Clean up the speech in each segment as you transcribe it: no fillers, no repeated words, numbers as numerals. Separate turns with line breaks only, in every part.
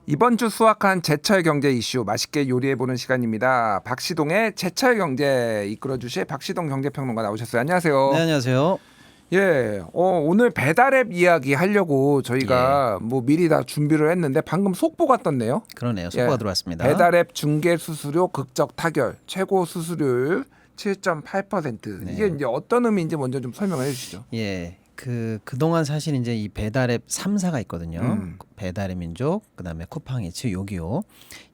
이번 주 수확한 제철 경제 이슈 맛있게 요리해보는 시간입니다. 박시동의 제철 경제 이끌어주실 박시동 경제평론가 나오셨어요. 안녕하세요.
네, 안녕하세요.
예, 오늘 배달앱 이야기 하려고 저희가 뭐 미리 다 준비를 했는데 방금 속보가 떴네요.
그러네요. 속보가 들어왔습니다.
배달앱 중개 수수료 극적 타결, 최고 수수료율 7.8%.
네.
이게 이제 어떤 의미인지 먼저 좀 설명을 해주시죠.
예, 그동안 사실 이제 이 배달앱 3사가 있거든요. 배달의 민족, 그다음에 쿠팡이츠, 요기요.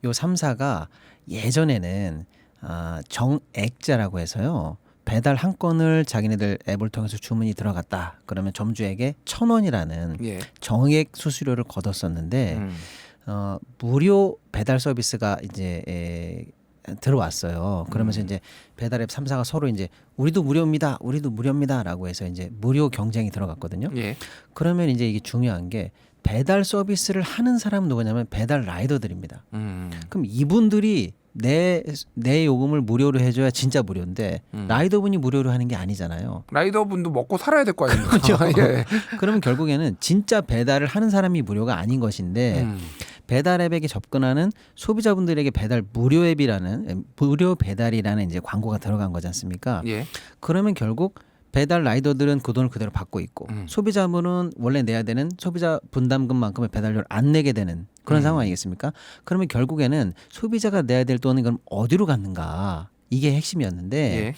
요 3사가 예전에는 정액제라고 해서요. 배달 한 건을 자기네들 앱을 통해서 주문이 들어갔다. 그러면 점주에게 1,000원이라는
예.
정액 수수료를 걷었었는데 무료 배달 서비스가 이제 들어왔어요. 그러면서 이제 배달앱 3사가 서로 이제 우리도 무료입니다라고 해서 이제 무료 경쟁이 들어갔거든요.
예.
그러면 이제 이게 중요한 게 배달 서비스를 하는 사람은 누구냐면 배달 라이더들입니다. 그럼 이분들이 내 요금을 무료로 해줘야 진짜 무료인데 라이더분이 무료로 하는 게 아니잖아요.
라이더분도 먹고 살아야 될 거 아닙니까?
그렇죠.
예.
그러면 결국에는 진짜 배달을 하는 사람이 무료가 아닌 것인데 배달 앱에게 접근하는 소비자분들에게 배달 무료 앱이라는 무료 배달이라는 이제 광고가 들어간 거지 않습니까?
예.
그러면 결국 배달 라이더들은 그 돈을 그대로 받고 있고 소비자분은 원래 내야 되는 소비자 분담금만큼의 배달료를 안 내게 되는 그런 상황 아니겠습니까? 그러면 결국에는 소비자가 내야 될 돈이 그럼 어디로 갔는가? 이게 핵심이었는데
예.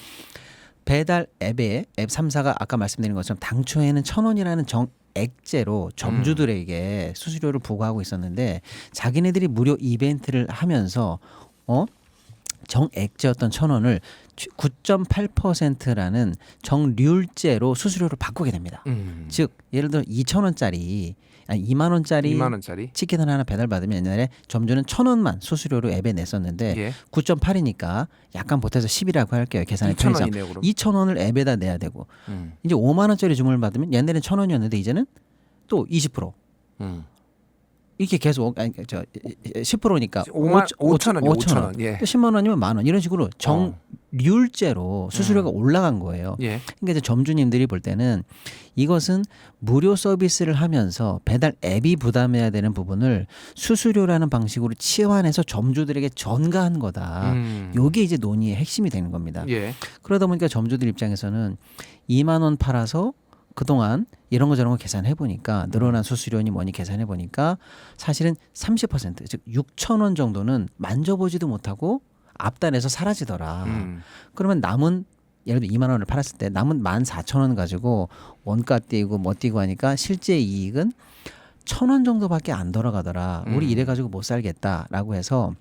배달 앱에 앱 3사가 아까 말씀드린 것처럼 당초에는 1,000원이라는 정액제로 점주들에게 수수료를 부과하고 있었는데 자기네들이 무료 이벤트를 하면서 정액제였던 1,000원을 9.8%라는 정률제로 수수료를 바꾸게 됩니다. 즉 예를 들어 2,000원짜리 아니 2만 원짜리 치킨을 하나 배달받으면 옛날에 점주는 1,000원만 수수료로 앱에 냈었는데
예.
9.8이니까 약간 보태서 10이라고 할게요. 계산의
2,000원이네요,
편의상
그럼.
2,000원을 앱에다 내야 되고 이제 5만 원짜리 주문을 받으면 옛날에는 1,000원이었는데 이제는 또 20% 이렇게 계속 10%니까
5,000원이요. 5,000원. 예.
또 10만 원이면 만 원 이런 식으로 정률제로 수수료가 올라간 거예요.
예.
그러니까 이제 점주님들이 볼 때는 이것은 무료 서비스를 하면서 배달 앱이 부담해야 되는 부분을 수수료라는 방식으로 치환해서 점주들에게 전가한 거다. 요게 이제 논의의 핵심이 되는 겁니다.
예.
그러다 보니까 점주들 입장에서는 2만 원 팔아서 그동안 이런 거 저런 거 계산해 보니까 늘어난 수수료니 뭐니 계산해 보니까 사실은 30% 즉 6,000원 정도는 만져보지도 못하고 앞단에서 사라지더라. 그러면 남은 예를 들어 2만 원을 팔았을 때 남은 14,000원 가지고 원가 띄고 뭐 띄고 하니까 실제 이익은 1,000원 정도밖에 안 돌아가더라. 우리 이래 가지고 못 살겠다라고 해서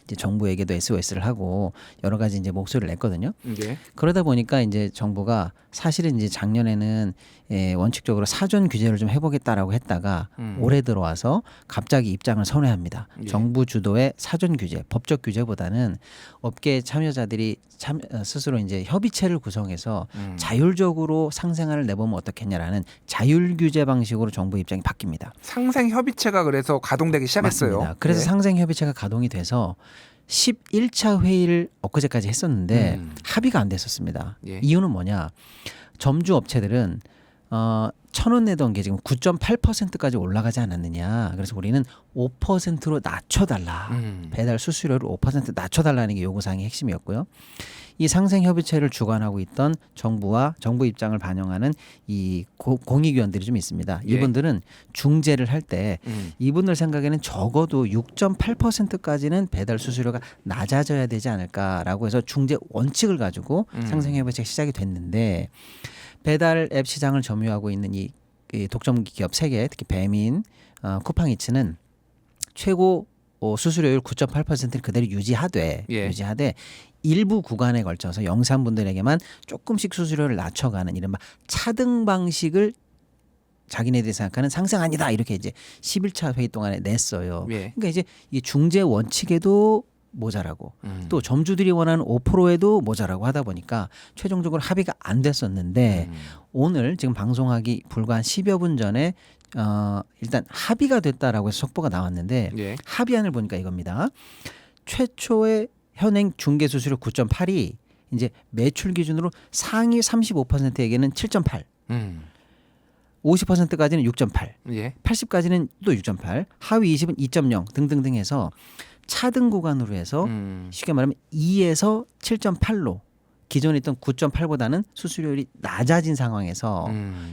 이제 정부에게도 SOS를 하고 여러 가지 이제 목소리를 냈거든요.
예.
그러다 보니까 이제 정부가 사실은 이제 작년에는 원칙적으로 사전 규제를 좀 해보겠다라고 했다가 올해 들어와서 갑자기 입장을 선회합니다.
예.
정부 주도의 사전 규제, 법적 규제보다는 업계 참여자들이 스스로 이제 협의체를 구성해서 자율적으로 상생안을 내보면 어떻겠냐라는 자율 규제 방식으로 정부 입장이 바뀝니다.
상생 협의체가 그래서 가동되기 시작했어요.
맞습니다. 그래서
예.
상생 협의체가 가동이 돼서 11차 회의를 엊그제까지 했었는데 합의가 안 됐었습니다.
예.
이유는 뭐냐? 점주 업체들은 1,000원 내던 게 지금 9.8%까지 올라가지 않았느냐. 그래서 우리는 5%로 낮춰달라. 배달 수수료를 5% 낮춰달라는 게 요구사항의 핵심이었고요. 이 상생협의체를 주관하고 있던 정부와 정부 입장을 반영하는 이 공익위원들이 좀 있습니다.
예.
이분들은 중재를 할 때 이분들 생각에는 적어도 6.8%까지는 배달 수수료가 낮아져야 되지 않을까라고 해서 중재 원칙을 가지고 상생협의체가 시작이 됐는데 배달 앱 시장을 점유하고 있는 이 독점 기업 3개 특히 배민, 쿠팡이츠는 최고 수수료율 9.8%를 그대로 유지하되 일부 구간에 걸쳐서 영산분들에게만 조금씩 수수료를 낮춰가는 이른바 차등 방식을 자기네들이 생각하는 상생안이다 이렇게 이제 11차 회의 동안에 냈어요.
예.
그러니까 이제 이 중재 원칙에도 모자라고 또 점주들이 원하는 5%에도 모자라고 하다 보니까 최종적으로 합의가 안 됐었는데 오늘 지금 방송하기 불과 한 10여 분 전에 일단 합의가 됐다라고 해서 속보가 나왔는데
예.
합의안을 보니까 이겁니다. 최초의 현행 중개 수수료 9.8이 이제 매출 기준으로 상위 35%에게는 7.8, 50%까지는 6.8,
예.
80까지는 또 6.8, 하위 20은 2.0 등등등 해서 차등 구간으로 해서 쉽게 말하면 2에서 7.8로 기존에 있던 9.8보다는 수수료율이 낮아진 상황에서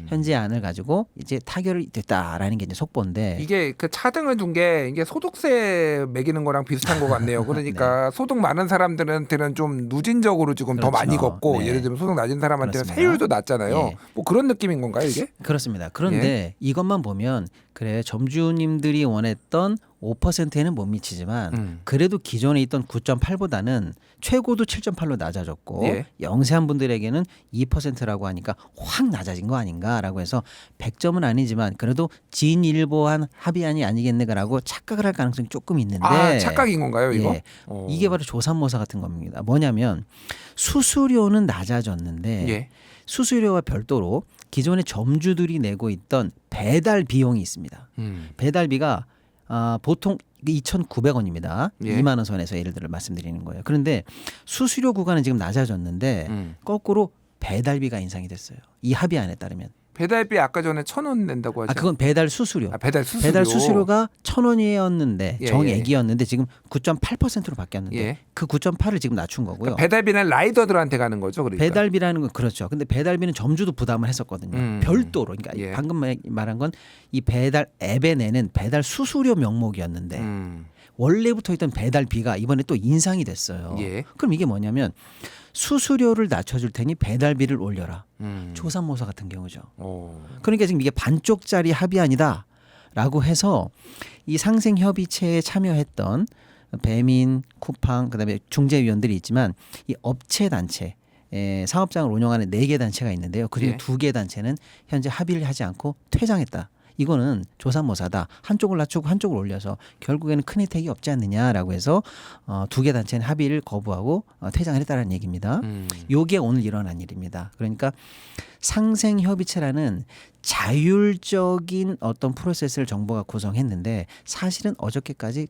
현재 안을 가지고 이제 타결이 됐다라는 게 이제 속보인데
이게 그 차등을 둔 게 이게 소득세 매기는 거랑 비슷한 것 같네요. 그러니까 소득 많은 사람들한테는 좀 누진적으로 지금 더
그렇죠.
많이 걷고
네.
예를 들면 소득 낮은 사람한테는
그렇습니다.
세율도 낮잖아요.
예.
뭐 그런 느낌인 건가요, 이게?
그렇습니다. 그런데 이것만 보면 그래 점주님들이 원했던 5%에는 못 미치지만 그래도 기존에 있던 9.8보다는 최고도 7.8로 낮아졌고
예.
영세한 분들에게는 2%라고 하니까 확 낮아진 거 아닌가라고 해서 100점은 아니지만 그래도 진일보한 합의안이 아니겠네라고 착각을 할 가능성이 조금 있는데
아, 착각인 건가요, 이거?
예. 이게 바로 조삼모사 같은 겁니다. 뭐냐면 수수료는 낮아졌는데
예.
수수료와 별도로 기존의 점주들이 내고 있던 배달 비용이 있습니다. 배달비가 보통 2,900원입니다.
예.
2만 원 선에서 예를 들어 말씀드리는 거예요. 그런데 수수료 구간은 지금 낮아졌는데 거꾸로 배달비가 인상이 됐어요. 이 합의안에 따르면.
배달비 아까 전에 1,000원 낸다고 하죠.
그건 배달 수수료.
아, 배달 수수료.
배달 수수료가 1,000원이었는데
예,
정액이었는데 지금 9.8%로 바뀌었는데
예.
그 9.8을 지금 낮춘 거고요.
배달비는 라이더들한테 가는 거죠, 그러니까.
배달비라는 건 그렇죠. 근데 배달비는 점주도 부담을 했었거든요. 별도로. 그러니까
예.
방금 말한 건 이 배달 앱에 내는 배달 수수료 명목이었는데 원래부터 있던 배달비가 이번에 또 인상이 됐어요.
예.
그럼 이게 뭐냐면 수수료를 낮춰줄 테니 배달비를 올려라. 조삼모사 같은 경우죠. 그러니까 지금 이게 반쪽짜리 합의안이다라고 해서 이 상생협의체에 참여했던 배민, 쿠팡, 그다음에 중재위원들이 있지만 이 업체 단체 사업장을 운영하는 4개 단체가 있는데요. 그중에
예.
2개 단체는 현재 합의를 하지 않고 퇴장했다. 이거는 조삼모사다. 한쪽을 낮추고 한쪽을 올려서 결국에는 큰 혜택이 없지 않느냐라고 해서 2개 단체는 합의를 거부하고 퇴장을 했다는 얘기입니다. 요게 오늘 일어난 일입니다. 그러니까 상생협의체라는 자율적인 어떤 프로세스를 정부가 구성했는데 사실은 어저께까지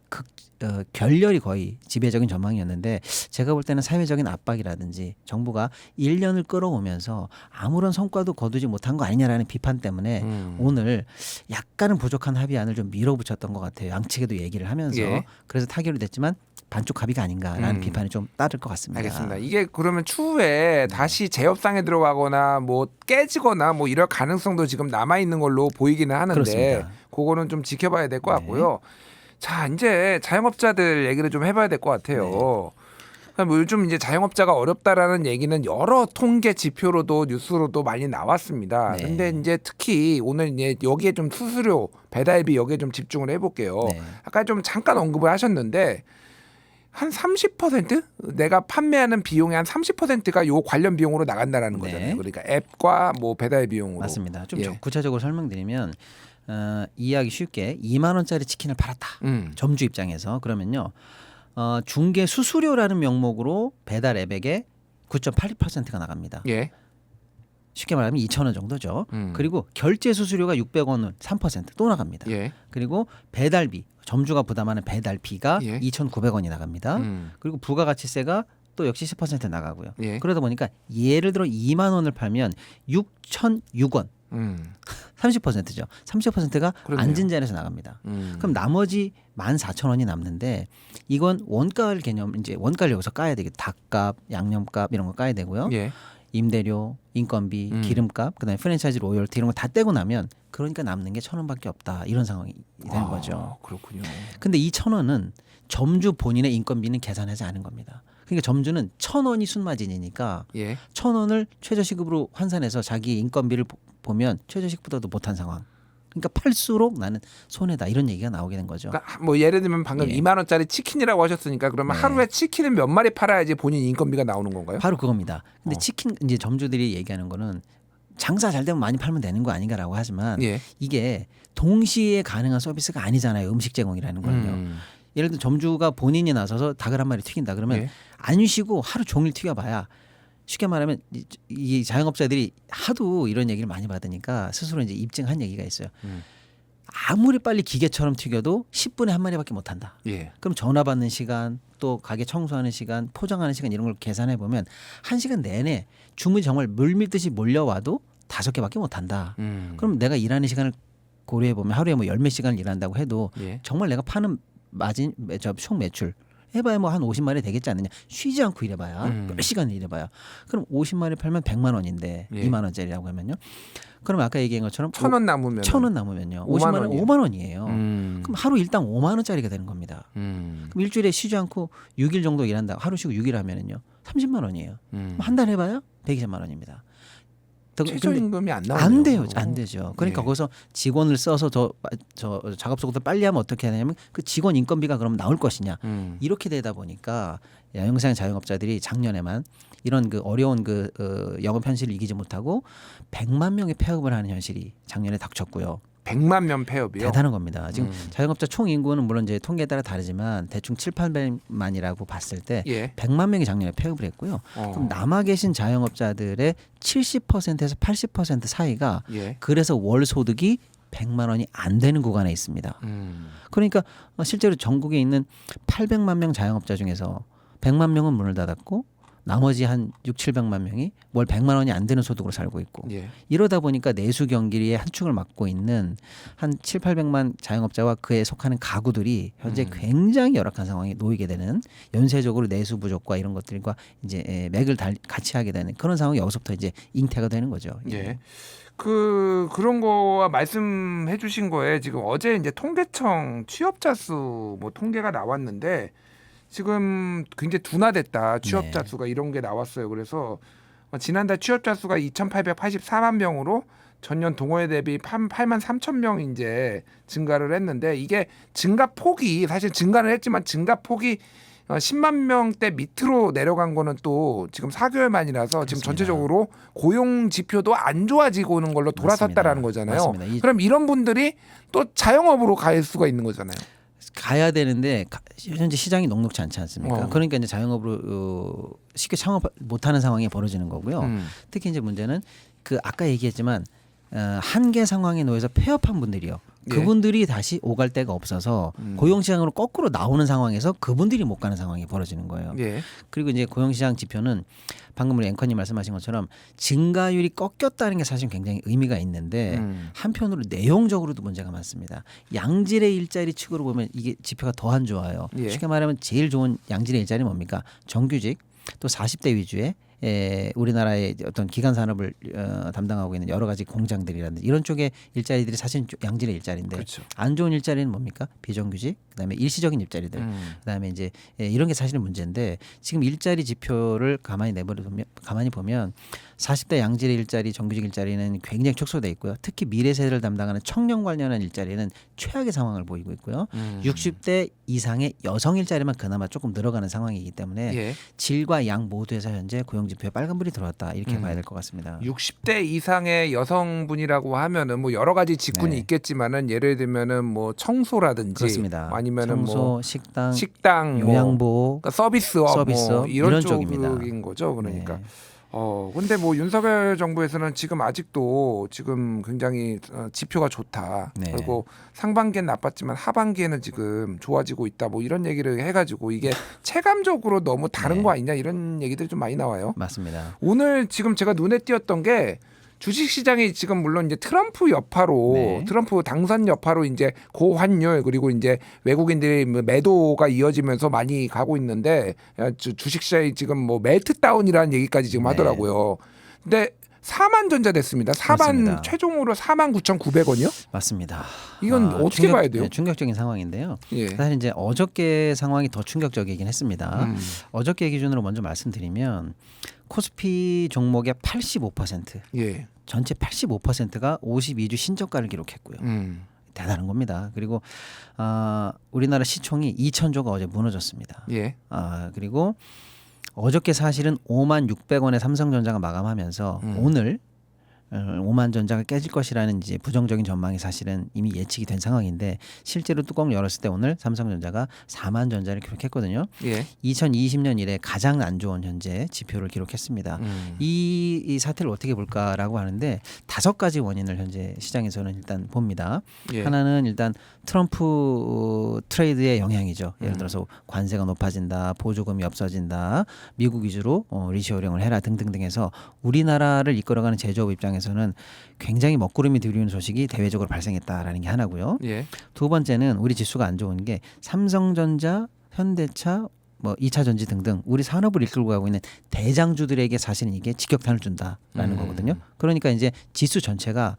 결렬이 거의 지배적인 전망이었는데 제가 볼 때는 사회적인 압박이라든지 정부가 1년을 끌어오면서 아무런 성과도 거두지 못한 거 아니냐라는 비판 때문에 오늘 약간은 부족한 합의안을 좀 밀어붙였던 것 같아요. 양측에도 얘기를 하면서.
예.
그래서 타결이 됐지만 반쪽 합의가 아닌가라는 비판이 좀 따를 것 같습니다.
알겠습니다. 이게 그러면 추후에 다시 재협상에 들어가거나 뭐 깨지거나 뭐 이럴 가능성도 지금 남아 있는 걸로 보이기는 하는데
그렇습니다.
그거는 좀 지켜봐야 될 것 같고요. 자, 이제 자영업자들 얘기를 좀 해봐야 될 것 같아요. 뭐 요즘 이제 자영업자가 어렵다라는 얘기는 여러 통계 지표로도 뉴스로도 많이 나왔습니다.
네.
근데 이제 특히 오늘 이제 여기에 좀 수수료, 배달비 여기에 좀 집중을 해볼게요.
네.
아까 좀 잠깐 언급을 하셨는데 한 30% 내가 판매하는 비용의 한 30%가 요 관련 비용으로 나간다라는
네.
거잖아요. 그러니까 앱과 뭐 배달 비용으로.
맞습니다. 좀
예.
구체적으로 설명드리면 이해하기 쉽게 2만 원짜리 치킨을 팔았다. 점주 입장에서 그러면요. 중개 수수료라는 명목으로 배달 앱에게 9.8%가 나갑니다.
예.
쉽게 말하면 2,000원 정도죠. 그리고 결제 수수료가 600원은 3%또 나갑니다.
예.
그리고 배달비 점주가 부담하는 배달비가
예.
2,900원이 나갑니다. 그리고 부가가치세가 또 역시 10% 나가고요.
예.
그러다 보니까 예를 들어 2만 원을 팔면 6,006원 30%죠. 30%가
그렇네요.
앉은 자리에서 나갑니다. 그럼 나머지 14,000원이 남는데 이건 원가 개념 이제 원가를 여기서 까야 되겠다. 닭값, 양념값 이런 거 까야 되고요.
예.
임대료, 인건비, 기름값, 그다음에 프랜차이즈 로열티 이런 거 다 떼고 나면 그러니까 남는 게 1,000원밖에 없다. 이런 상황이 되는 거죠.
그렇군요.
근데 이 1,000원은 점주 본인의 인건비는 계산하지 않은 겁니다. 그러니까 점주는 1,000원이 순마진이니까
예.
1,000원을 최저시급으로 환산해서 자기 인건비를 보면 최저시급보다도 못한 상황. 그러니까 팔수록 나는 손해다 이런 얘기가 나오게 된 거죠.
그러니까 뭐 예를 들면 방금
예.
2만 원짜리 치킨이라고 하셨으니까 그러면
네.
하루에 치킨을 몇 마리 팔아야지 본인 인건비가 나오는 건가요?
바로 그겁니다. 근데 치킨 이제 점주들이 얘기하는 거는 장사 잘 되면 많이 팔면 되는 거 아닌가라고 하지만
예.
이게 동시에 가능한 서비스가 아니잖아요. 음식 제공이라는 거는요. 예를 들어 점주가 본인이 나서서 닭을 한 마리 튀긴다 그러면
예.
안 쉬고 하루 종일 튀겨봐야 쉽게 말하면 이 자영업자들이 하도 이런 얘기를 많이 받으니까 스스로 이제 입증한 얘기가 있어요. 아무리 빨리 기계처럼 튀겨도 10분에 한 마리밖에 못 한다.
예.
그럼 전화 받는 시간, 또 가게 청소하는 시간, 포장하는 시간 이런 걸 계산해 보면 1시간 내내 주문이 정말 물밀듯이 몰려와도 5개밖에 못 한다. 그럼 내가 일하는 시간을 고려해 보면 하루에 뭐 10몇 시간을 일한다고 해도
예.
정말 내가 파는 마진 총 매출 해봐야 뭐 한 50마리 되겠지 않느냐. 쉬지 않고 일해봐야 몇 시간을 일해봐야. 그럼 50마리 팔면 100만 원인데
예.
2만 원짜리라고 하면요. 그럼 아까 얘기한 것처럼
1,000원 남으면
1,000원 남으면요.
5만
50만 원
원이에요.
5만 원이에요.
음.
그럼 하루 일당 5만 원짜리가 되는 겁니다. 그럼 일주일에 쉬지 않고 6일 정도 일한다. 하루 쉬고 6일 하면은요. 30만 원이에요. 한 달 해봐야 120만 원입니다.
최저임금이 안 나오네요.
안 돼요. 안 되죠. 그러니까
예.
거기서 직원을 써서 저 작업 속도 빨리 하면 어떻게 하냐면 그 직원 인건비가 그럼 나올 것이냐. 이렇게 되다 보니까 영상 자영업자들이 작년에만 이런 그 어려운 그 영업 현실을 이기지 못하고 100만 명의 폐업을 하는 현실이 작년에 닥쳤고요.
100만 명 폐업이요.
대단한 겁니다. 지금 자영업자 총 인구는 물론 이제 통계에 따라 다르지만 대충 7,800만이라고 봤을 때
예.
100만 명이 작년에 폐업을 했고요. 그럼 남아 계신 자영업자들의 70%에서 80% 사이가
예.
그래서 월 소득이 100만 원이 안 되는 구간에 있습니다. 그러니까 실제로 전국에 있는 800만 명 자영업자 중에서 100만 명은 문을 닫았고 나머지 한 6, 700만 명이 월 100만 원이 안 되는 소득으로 살고 있고
예.
이러다 보니까 내수 경기의 한 축을 맡고 있는 한 7, 800만 자영업자와 그에 속하는 가구들이 현재 굉장히 열악한 상황에 놓이게 되는 연쇄적으로 내수 부족과 이런 것들과 이제 맥을 같이 하게 되는 그런 상황이 여기서부터 이제 잉태가 되는 거죠.
예. 그런 거와 말씀해 주신 거에 지금 어제 이제 통계청 취업자 수 뭐 통계가 나왔는데 지금 굉장히 둔화됐다. 취업자
네.
수가 이런 게 나왔어요. 그래서 지난달 취업자 수가 2,884만 명으로 전년 동호회 대비 8만 3천 명 이제 증가를 했는데 이게 증가 폭이 사실 증가는 했지만 증가 폭이 10만 명대 밑으로 내려간 거는 또 지금 4개월 만이라서 지금
그렇습니다.
전체적으로 고용 지표도 안 좋아지고 오는 걸로 돌아섰다라는 거잖아요.
맞습니다.
그럼 이런 분들이 또 자영업으로 갈 수가 있는 거잖아요.
가야 되는데 현재 시장이 녹록지 않지 않습니까?
어.
그러니까 이제 자영업으로 쉽게 창업 못하는 상황이 벌어지는 거고요. 특히 이제 문제는 그 아까 얘기했지만 한계 상황에 놓여서 폐업한 분들이요.
예.
그분들이 다시 오갈 데가 없어서 고용시장으로 거꾸로 나오는 상황에서 그분들이 못 가는 상황이 벌어지는 거예요.
예.
그리고 이제 고용시장 지표는 방금 우리 앵커님 말씀하신 것처럼 증가율이 꺾였다는 게 사실 굉장히 의미가 있는데 한편으로 내용적으로도 문제가 많습니다. 양질의 일자리 측으로 보면 이게 지표가 더 안 좋아요.
예.
쉽게 말하면 제일 좋은 양질의 일자리는 뭡니까? 정규직 또 40대 위주의 우리나라의 어떤 기간 산업을 담당하고 있는 여러 가지 공장들이라든지 이런 쪽의 일자리들이 사실 양질의 일자리인데
그렇죠.
안 좋은 일자리는 뭡니까? 비정규직, 그다음에 일시적인 일자리들, 그다음에 이제 이런 게 사실은 문제인데 지금 일자리 지표를 가만히 보면 40대 양질의 일자리, 정규직 일자리는 굉장히 축소돼 있고요. 특히 미래 세대를 담당하는 청년 관련한 일자리는 최악의 상황을 보이고 있고요. 60대 이상의 여성 일자리만 그나마 조금 늘어가는 상황이기 때문에
예.
질과 양 모두에서 현재 고용 지표에 빨간불이 들어왔다 이렇게 봐야 될 것 같습니다.
60대 이상의 여성분이라고 하면은 뭐 여러 가지 직군이
네.
있겠지만은 예를 들면은 뭐 청소라든지
그렇습니다.
아니면은
청소,
뭐
식당,
식당, 뭐
요양보호,
그러니까 서비스업,
서비스업,
뭐 이런
이런 쪽입니다.
쪽인 거죠. 그러니까.
네.
근데 뭐 윤석열 정부에서는 지금 아직도 지금 굉장히 지표가 좋다.
네.
그리고 상반기엔 나빴지만 하반기에는 지금 좋아지고 있다. 뭐 이런 얘기를 해가지고 이게 체감적으로 너무 다른
네.
거 아니냐 이런 얘기들이 좀 많이 나와요.
맞습니다.
오늘 지금 제가 눈에 띄었던 게 주식시장이 지금 물론 이제 트럼프 여파로
네.
트럼프 당선 여파로 이제 고환율 그리고 이제 외국인들의 매도가 이어지면서 많이 가고 있는데 주식시장이 지금 뭐 멜트다운이라는 얘기까지 지금
네.
하더라고요. 근데 4만 전자 됐습니다. 4만
그렇습니다.
최종으로 49,900원이요?
맞습니다.
이건 어떻게 봐야 돼요?
네, 충격적인 상황인데요.
예.
사실 이제 어저께 상황이 더 충격적이긴 했습니다. 어저께 기준으로 먼저 말씀드리면 코스피 종목의 85%
예.
전체 85%가 52주 신저가를 기록했고요. 대단한 겁니다. 그리고 우리나라 시총이 2,000조가 어제 무너졌습니다.
예.
그리고 어저께 사실은 5만 600원에 삼성전자가 마감하면서 오늘 5만 전자가 깨질 것이라는 이제 부정적인 전망이 사실은 이미 예측이 된 상황인데 실제로 뚜껑을 열었을 때 오늘 삼성전자가 4만 전자를 기록했거든요.
예.
2020년 이래 가장 안 좋은 현재 지표를 기록했습니다. 이 사태를 어떻게 볼까라고 하는데 5가지 원인을 현재 시장에서는 일단 봅니다.
예.
하나는 일단 트럼프 트레이드의 영향이죠. 예를 들어서 관세가 높아진다, 보조금이 없어진다, 미국 위주로 리쇼어링을 해라 등등등 해서 우리나라를 이끌어가는 제조업 입장에서 입장에서는 굉장히 먹구름이 들이우는 소식이 대외적으로 발생했다라는 게 하나고요.
예.
두 번째는 우리 지수가 안 좋은 게 삼성전자, 현대차, 뭐 2차 전지 등등 우리 산업을 이끌고 가고 있는 대장주들에게 사실은 이게 직격탄을 준다라는 거거든요. 그러니까 이제 지수 전체가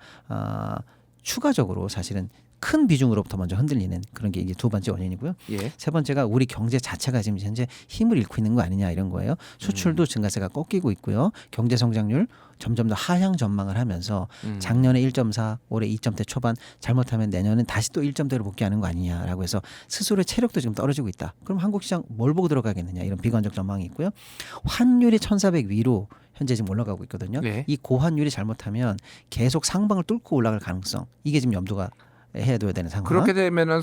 추가적으로 사실은 큰 비중으로부터 먼저 흔들리는 그런 게 이제 두 번째 원인이고요.
예.
세 번째가 우리 경제 자체가 지금 현재 힘을 잃고 있는 거 아니냐 이런 거예요. 수출도 증가세가 꺾이고 있고요. 경제 성장률 점점 더 하향 전망을 하면서 작년에 1.4, 올해 2점대 초반, 잘못하면 내년은 다시 또 1점대로 복귀하는 거 아니냐라고 해서 스스로의 체력도 지금 떨어지고 있다. 그럼 한국 시장 뭘 보고 들어가겠느냐 이런 비관적 전망이 있고요. 환율이 1,400 위로 현재 지금 올라가고 있거든요.
네.
이 고환율이 잘못하면 계속 상방을 뚫고 올라갈 가능성 이게 지금 염두가 해둬야 되는 상황.
그렇게 되면은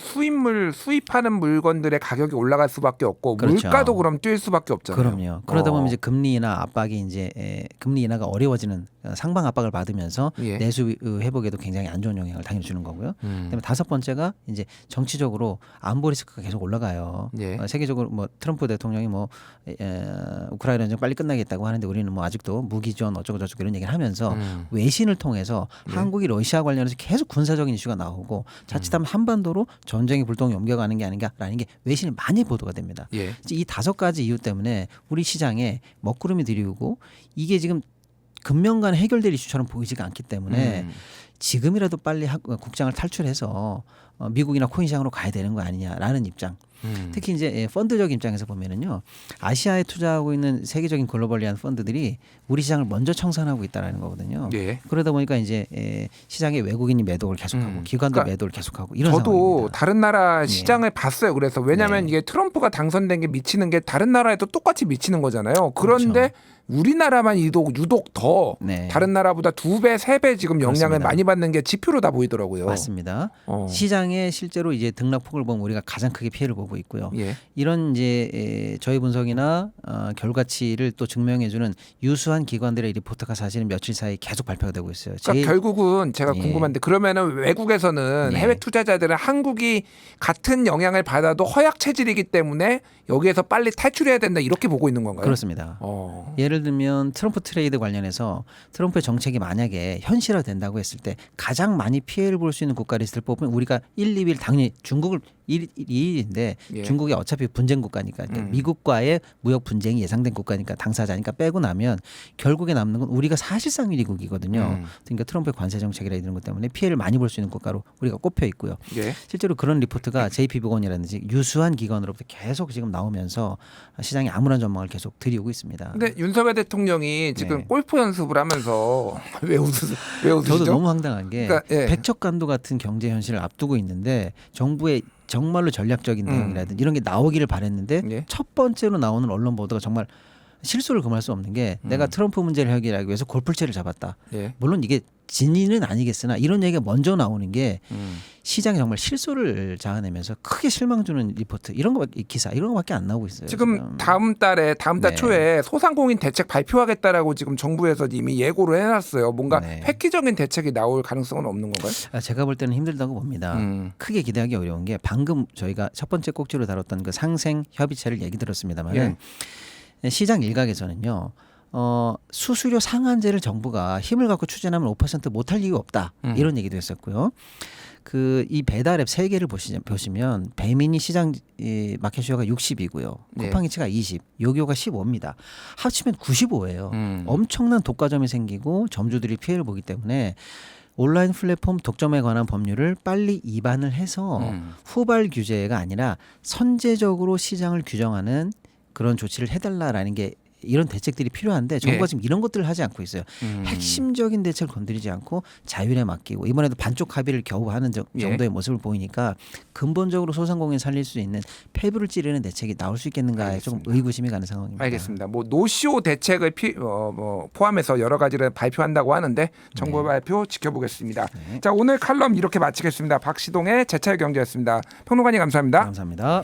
수입하는 물건들의 가격이 올라갈 수밖에 없고
그렇죠.
물가도 그럼 뛸 수밖에 없잖아요.
그럼요. 그러다 보면 이제 금리 인하 압박이 이제 금리 인하가 어려워지는 상방 압박을 받으면서
예.
내수 회복에도 굉장히 안 좋은 영향을 당연히 주는 거고요. 그다음에 다섯 번째가 이제 정치적으로 안보 리스크가 계속 올라가요.
예.
세계적으로 뭐 트럼프 대통령이 뭐 우크라이나 전쟁 빨리 끝나겠다고 하는데 우리는 뭐 아직도 무기 지원 어쩌고 저쩌고 이런 얘기를 하면서 외신을 통해서 한국이 러시아 관련해서 계속 군사적인 이슈가 나오고 자칫하면 한반도로 전쟁의 불똥이 옮겨가는 게 아닌가라는 게 외신이 많이 보도가 됩니다.
예.
이 다섯 가지 이유 때문에 우리 시장에 먹구름이 들이우고 이게 지금 금년간 해결될 이슈처럼 보이지가 않기 때문에 지금이라도 빨리 국장을 탈출해서 미국이나 코인 시장으로 가야 되는 거 아니냐라는 입장. 특히 이제 펀드적 입장에서 보면은요, 아시아에 투자하고 있는 세계적인 글로벌리한 펀드들이 우리 시장을 먼저 청산하고 있다라는 거거든요.
예.
그러다 보니까 이제 시장에 외국인이 매도를 계속하고 기관도
그러니까
매도를 계속하고 이런
저도
상황입니다.
다른 나라 시장을 봤어요. 그래서 왜냐하면
네.
이게 트럼프가 당선된 게 미치는 게 다른 나라에도 똑같이 미치는 거잖아요. 그런데
그렇죠.
우리나라만 유독 더
네.
다른 나라보다 2배, 3배 지금 영향을
그렇습니다.
많이 받는 게 지표로 다 보이더라고요.
맞습니다.
어.
시장에 실제로 이제 등락폭을 보면 우리가 가장 크게 피해를 보고 있고요.
예.
이런 이제 저희 분석이나 결과치를 또 증명해주는 유수한 기관들의 리포트가 사실은 며칠 사이 계속 발표가 되고 있어요.
그러니까 결국은 제가
예.
궁금한데 그러면은 외국에서는
예.
해외 투자자들은 한국이 같은 영향을 받아도 허약 체질이기 때문에 여기에서 빨리 탈출해야 된다 이렇게 보고 있는 건가요?
그렇습니다.
어.
예를 들면 트럼프 트레이드 관련해서 트럼프의 정책이 만약에 현실화된다고 했을 때 가장 많이 피해를 볼 수 있는 국가 리스트를 뽑으면 우리가 1, 2위를 당연히 중국을 2위인데
예.
중국이 어차피 분쟁 국가니까 그러니까 미국과의 무역 분쟁이 예상된 국가니까 당사자니까 빼고 나면 결국에 남는 건 우리가 사실상 1위국이거든요. 그러니까 트럼프의 관세 정책이라 이런 것 때문에 피해를 많이 볼 수 있는 국가로 우리가 꼽혀 있고요.
예.
실제로 그런 리포트가 JP모건이라든지 유수한 기관으로부터 계속 지금 나오면서 시장에 암울한 전망을 계속 드리우고 있습니다.
근데 윤석열 대통령이 지금
네.
골프 연습을 하면서 왜 웃으시죠?
저도 너무 황당한 게
그러니까, 예.
백척간도 같은 경제 현실을 앞두고 있는데 정부의 정말로 전략적인 내용이라든지 이런 게 나오기를 바랬는데
예.
첫 번째로 나오는 언론 보도가 정말 실수를 금할 수 없는 게 내가 트럼프 문제를 해결하기 위해서 골프채를 잡았다.
예.
물론 이게 진위는 아니겠으나 이런 얘기가 먼저 나오는 게 시장이 정말 실수를 자아내면서 크게 실망 주는 리포트 이런 거 기사 이런 거밖에 안 나오고 있어요.
지금 다음 달
네.
초에 소상공인 대책 발표하겠다라고 지금 정부에서 이미 예고를 해놨어요. 뭔가
네.
획기적인 대책이 나올 가능성은 없는 건가요?
제가 볼 때는 힘들다고 봅니다. 크게 기대하기 어려운 게 방금 저희가 첫 번째 꼭지로 다뤘던 그 상생 협의체를 얘기 들었습니다만은 시장 일각에서는요. 수수료 상한제를 정부가 힘을 갖고 추진하면 5% 못할 이유가 없다 이런 얘기도 했었고요. 그 이 배달앱 3개를 보시면 배민이 시장 마켓 슈어가 60이고요. 쿠팡이츠가 20, 요기요가 15입니다. 합치면 95예요. 엄청난 독과점이 생기고 점주들이 피해를 보기 때문에 온라인 플랫폼 독점에 관한 법률을 빨리 입안을 해서 후발 규제가 아니라 선제적으로 시장을 규정하는 그런 조치를 해달라라는 게 이런 대책들이 필요한데 정부가 지금 이런 것들을 하지 않고 있어요. 핵심적인 대책을 건드리지 않고 자율에 맡기고 이번에도 반쪽 합의를 겨우 하는 정도의 모습을 보이니까 근본적으로 소상공인 살릴 수 있는 폐부를 찌르는 대책이 나올 수 있겠는가에 조금 의구심이 가는 상황입니다.
알겠습니다. 뭐 노쇼 대책을 포함해서 여러 가지를 발표한다고 하는데 정부 발표 지켜보겠습니다. 자, 오늘 칼럼 이렇게 마치겠습니다. 박시동의 제철경제였습니다. 평론가님 감사합니다.
감사합니다.